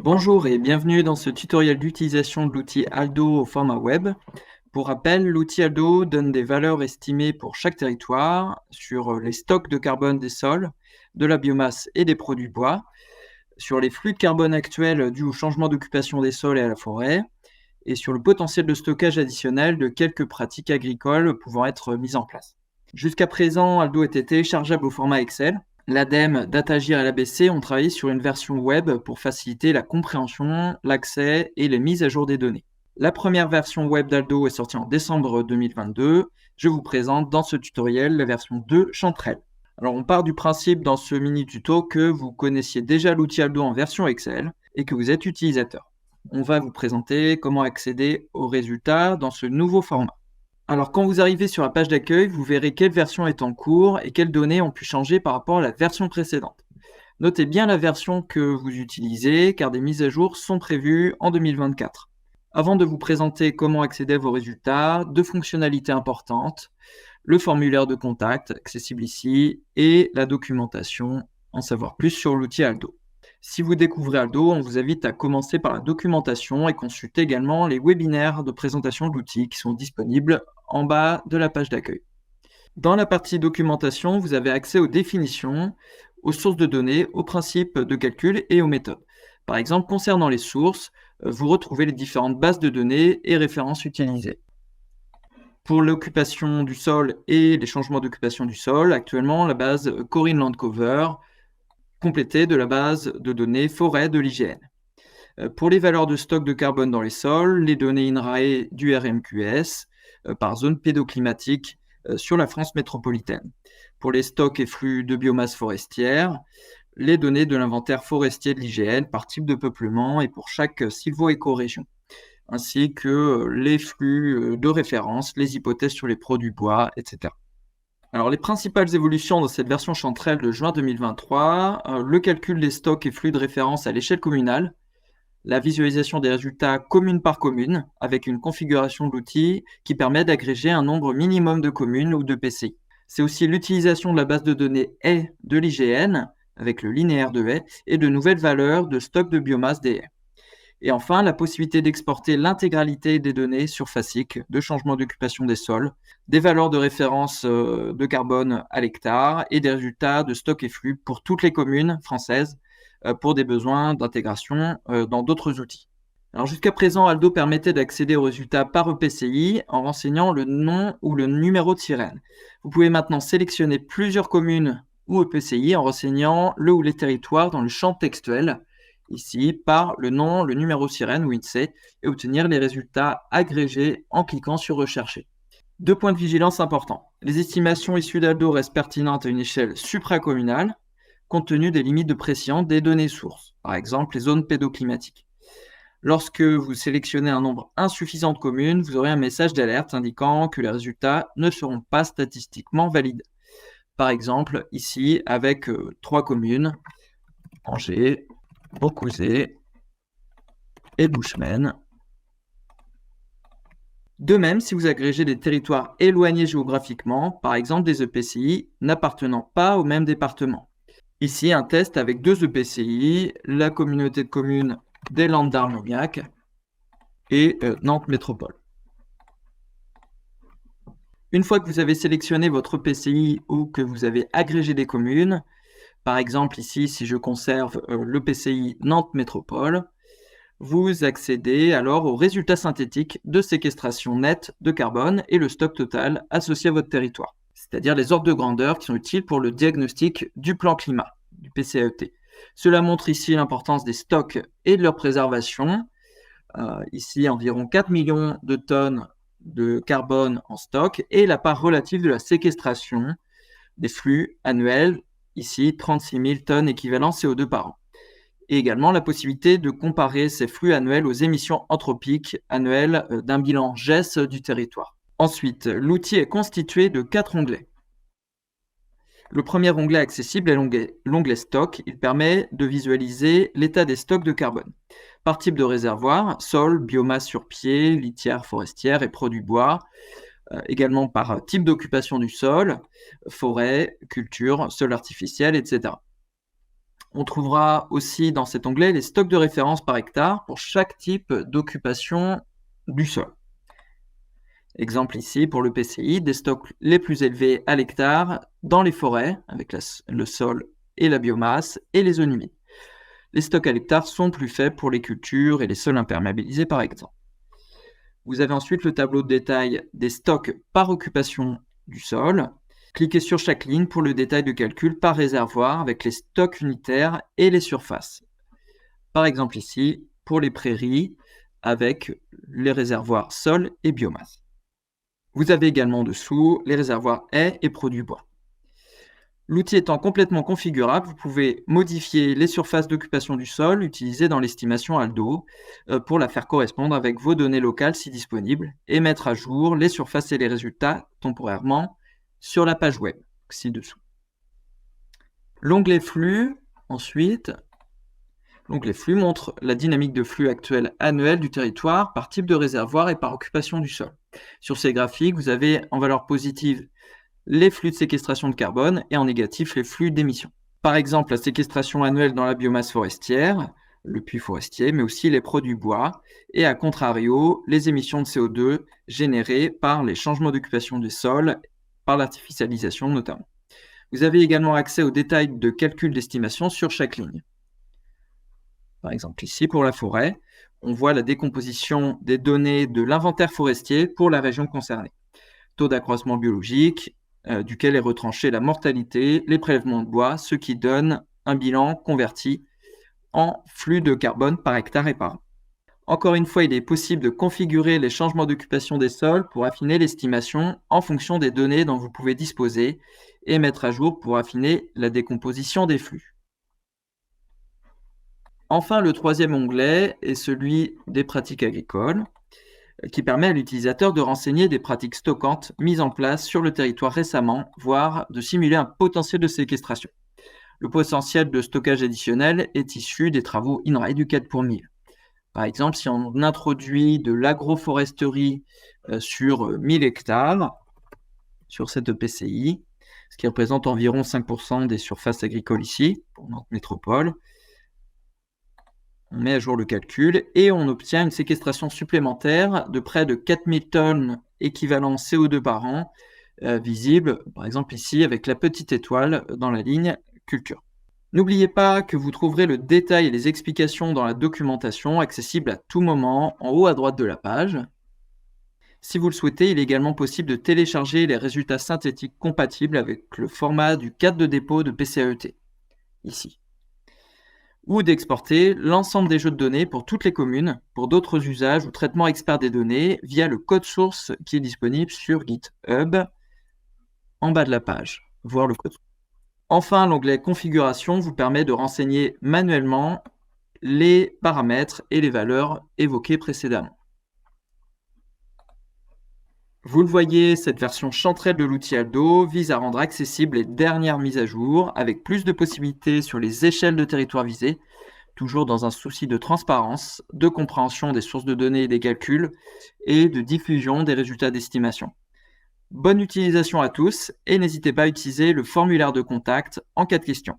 Bonjour et bienvenue dans ce tutoriel d'utilisation de l'outil Aldo au format web. Pour rappel, l'outil Aldo donne des valeurs estimées pour chaque territoire sur les stocks de carbone des sols, de la biomasse et des produits bois, sur les flux de carbone actuels dus au changement d'occupation des sols et à la forêt, et sur le potentiel de stockage additionnel de quelques pratiques agricoles pouvant être mises en place. Jusqu'à présent, Aldo était téléchargeable au format Excel. L'ADEME, DataGIR et l'ABC ont travaillé sur une version web pour faciliter la compréhension, l'accès et les mises à jour des données. La première version web d'Aldo est sortie en décembre 2022. Je vous présente dans ce tutoriel la version 2 Chanterelle. Alors on part du principe dans ce mini tuto que vous connaissiez déjà l'outil Aldo en version Excel et que vous êtes utilisateur. On va vous présenter comment accéder aux résultats dans ce nouveau format. Alors quand vous arrivez sur la page d'accueil, vous verrez quelle version est en cours et quelles données ont pu changer par rapport à la version précédente. Notez bien la version que vous utilisez car des mises à jour sont prévues en 2024. Avant de vous présenter comment accéder à vos résultats, deux fonctionnalités importantes, le formulaire de contact accessible ici et la documentation, en savoir plus sur l'outil Aldo. Si vous découvrez Aldo, on vous invite à commencer par la documentation et consulter également les webinaires de présentation de l'outil qui sont disponibles en bas de la page d'accueil. Dans la partie documentation, vous avez accès aux définitions, aux sources de données, aux principes de calcul et aux méthodes. Par exemple, concernant les sources, vous retrouvez les différentes bases de données et références utilisées. Pour l'occupation du sol et les changements d'occupation du sol, actuellement, la base Corinne Landcover, complétée de la base de données forêt de l'IGN. Pour les valeurs de stock de carbone dans les sols, les données INRAE du RMQS par zone pédoclimatique sur la France métropolitaine. Pour les stocks et flux de biomasse forestière, les données de l'inventaire forestier de l'IGN par type de peuplement et pour chaque sylvo-écorégion, ainsi que les flux de référence, les hypothèses sur les produits bois, etc. Alors, les principales évolutions dans cette version Chanterelle de juin 2023, le calcul des stocks et flux de référence à l'échelle communale, la visualisation des résultats commune par commune, avec une configuration de l'outil qui permet d'agréger un nombre minimum de communes ou de PCI. C'est aussi l'utilisation de la base de données haies de l'IGN, avec le linéaire de haies, et de nouvelles valeurs de stock de biomasse des haies. Et enfin, la possibilité d'exporter l'intégralité des données sur FASIC, de changement d'occupation des sols, des valeurs de référence de carbone à l'hectare et des résultats de stock et flux pour toutes les communes françaises pour des besoins d'intégration dans d'autres outils. Alors jusqu'à présent, Aldo permettait d'accéder aux résultats par EPCI en renseignant le nom ou le numéro de sirène. Vous pouvez maintenant sélectionner plusieurs communes ou EPCI en renseignant le ou les territoires dans le champ textuel, ici par le nom, le numéro sirène ou INSEE, et obtenir les résultats agrégés en cliquant sur Rechercher. Deux points de vigilance importants. Les estimations issues d'Aldo restent pertinentes à une échelle supracommunale, compte tenu des limites de précision des données sources, par exemple les zones pédoclimatiques. Lorsque vous sélectionnez un nombre insuffisant de communes, vous aurez un message d'alerte indiquant que les résultats ne seront pas statistiquement valides. Par exemple, ici, avec 3 communes, Angers, Beaucouzé et Buchmen. De même, si vous agrégez des territoires éloignés géographiquement, par exemple des EPCI n'appartenant pas au même département. Ici, un test avec 2 EPCI, la communauté de communes des Landes d'Armagnac et Nantes Métropole. Une fois que vous avez sélectionné votre EPCI ou que vous avez agrégé des communes, par exemple ici, si je conserve l'EPCI Nantes Métropole, vous accédez alors aux résultats synthétiques de séquestration nette de carbone et le stock total associé à votre territoire, c'est-à-dire les ordres de grandeur qui sont utiles pour le diagnostic du plan climat, du PCAET. Cela montre ici l'importance des stocks et de leur préservation. Ici, environ 4 millions de tonnes de carbone en stock et la part relative de la séquestration des flux annuels, ici 36 000 tonnes équivalent CO2 par an. Et également la possibilité de comparer ces flux annuels aux émissions anthropiques annuelles d'un bilan GES du territoire. Ensuite, l'outil est constitué de 4 onglets. Le premier onglet accessible est l'onglet Stock. Il permet de visualiser l'état des stocks de carbone. Par type de réservoir, sol, biomasse sur pied, litière forestière et produits bois. Également par type d'occupation du sol, forêt, culture, sol artificiel, etc. On trouvera aussi dans cet onglet les stocks de référence par hectare pour chaque type d'occupation du sol. Exemple ici pour le PCI, des stocks les plus élevés à l'hectare dans les forêts, avec le sol et la biomasse, et les zones humides. Les stocks à l'hectare sont plus faibles pour les cultures et les sols imperméabilisés par exemple. Vous avez ensuite le tableau de détail des stocks par occupation du sol. Cliquez sur chaque ligne pour le détail de calcul par réservoir avec les stocks unitaires et les surfaces. Par exemple ici, pour les prairies, avec les réservoirs sol et biomasse. Vous avez également en dessous les réservoirs haies et produits bois. L'outil étant complètement configurable, vous pouvez modifier les surfaces d'occupation du sol utilisées dans l'estimation Aldo pour la faire correspondre avec vos données locales si disponibles et mettre à jour les surfaces et les résultats temporairement sur la page web ci-dessous. L'onglet flux, ensuite, l'onglet flux montre la dynamique de flux actuelle annuelle du territoire par type de réservoir et par occupation du sol. Sur ces graphiques, vous avez en valeur positive les flux de séquestration de carbone et en négatif les flux d'émissions. Par exemple, la séquestration annuelle dans la biomasse forestière, le puits forestier, mais aussi les produits bois, et à contrario, les émissions de CO2 générées par les changements d'occupation des sols, par l'artificialisation notamment. Vous avez également accès aux détails de calcul d'estimation sur chaque ligne. Par exemple ici, pour la forêt, on voit la décomposition des données de l'inventaire forestier pour la région concernée. Taux d'accroissement biologique, duquel est retranchée la mortalité, les prélèvements de bois, ce qui donne un bilan converti en flux de carbone par hectare et par an. Encore une fois, il est possible de configurer les changements d'occupation des sols pour affiner l'estimation en fonction des données dont vous pouvez disposer et mettre à jour pour affiner la décomposition des flux. Enfin, le troisième onglet est celui des pratiques agricoles, qui permet à l'utilisateur de renseigner des pratiques stockantes mises en place sur le territoire récemment, voire de simuler un potentiel de séquestration. Le potentiel de stockage additionnel est issu des travaux INRAE du 4 pour 1000. Par exemple, si on introduit de l'agroforesterie sur 1000 hectares, sur cette PCI, ce qui représente environ 5% des surfaces agricoles ici, pour notre métropole, on met à jour le calcul et on obtient une séquestration supplémentaire de près de 4000 tonnes équivalent CO2 par an, visible par exemple ici avec la petite étoile dans la ligne culture. N'oubliez pas que vous trouverez le détail et les explications dans la documentation accessible à tout moment en haut à droite de la page. Si vous le souhaitez, il est également possible de télécharger les résultats synthétiques compatibles avec le format du cadre de dépôt de PCAET, ici. Ou d'exporter l'ensemble des jeux de données pour toutes les communes, pour d'autres usages ou traitements experts des données via le code source qui est disponible sur GitHub en bas de la page. Voir le code. Enfin, l'onglet configuration vous permet de renseigner manuellement les paramètres et les valeurs évoquées précédemment. Vous le voyez, cette version chanterelle de l'outil Aldo vise à rendre accessibles les dernières mises à jour avec plus de possibilités sur les échelles de territoire visées, toujours dans un souci de transparence, de compréhension des sources de données et des calculs et de diffusion des résultats d'estimation. Bonne utilisation à tous et n'hésitez pas à utiliser le formulaire de contact en cas de questions.